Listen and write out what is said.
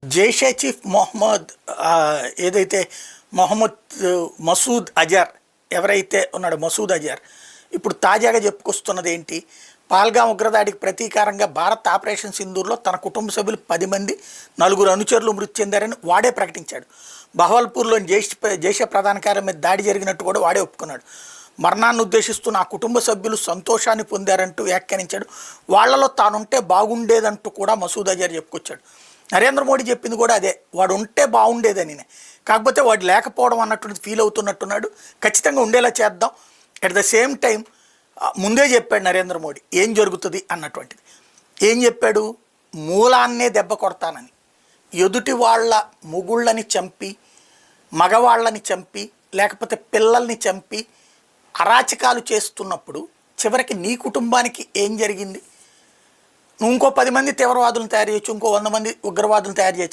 Jaish-e chief Mohammed ఏదైతే మొహమ్మద్ మసూద్ అజర్ ఎవరైతే ఉన్నాడో మసూద్ అజర్ ఇప్పుడు తాజాగా చెప్పుకొస్తున్నది ఏంటి? పాల్గాం ఉగ్రదాడికి ప్రతీకారంగా భారత్ ఆపరేషన్ సింధూర్లో తన కుటుంబ సభ్యులు 10 మంది 4 అనుచరులు మృతి చెందారని వాడే ప్రకటించాడు. బహవల్పూర్లోని జైషే ప్రధాన కార్యం మీద దాడి జరిగినట్టు కూడా వాడే ఒప్పుకున్నాడు. మరణాన్ని ఉద్దేశిస్తూ నా కుటుంబ సభ్యులు సంతోషాన్ని పొందారంటూ వ్యాఖ్యానించాడు. వాళ్లలో తానుంటే బాగుండేదంటూ కూడా మసూద్ అజర్ చెప్పుకొచ్చాడు. నరేంద్ర మోడీ చెప్పింది కూడా అదే, వాడు ఉంటే బాగుండేదని. కాకపోతే వాడు లేకపోవడం అన్నటువంటి ఫీల్ అవుతున్నట్టున్నాడు. ఖచ్చితంగా ఉండేలా చేద్దాం. అట్ ద సేమ్ టైం ముందే చెప్పాడు నరేంద్ర మోడీ ఏం జరుగుతుంది అన్నటువంటిది. ఏం చెప్పాడు? మూలాన్నే దెబ్బ కొడతానని, ఎదుటి వాళ్ళ మొగుళ్ళని చంపి, మగవాళ్ళని చంపి, లేకపోతే పిల్లల్ని చంపి అరాచకాలు చేస్తున్నప్పుడు చివరికి నీ కుటుంబానికి ఏం జరిగింది? నువ్వు ఇంకో 10 మంది తీవ్రవాదులను తయారు చేయొచ్చు, ఇంకో 100 మంది ఉగ్రవాదులను తయారు చేయొచ్చు.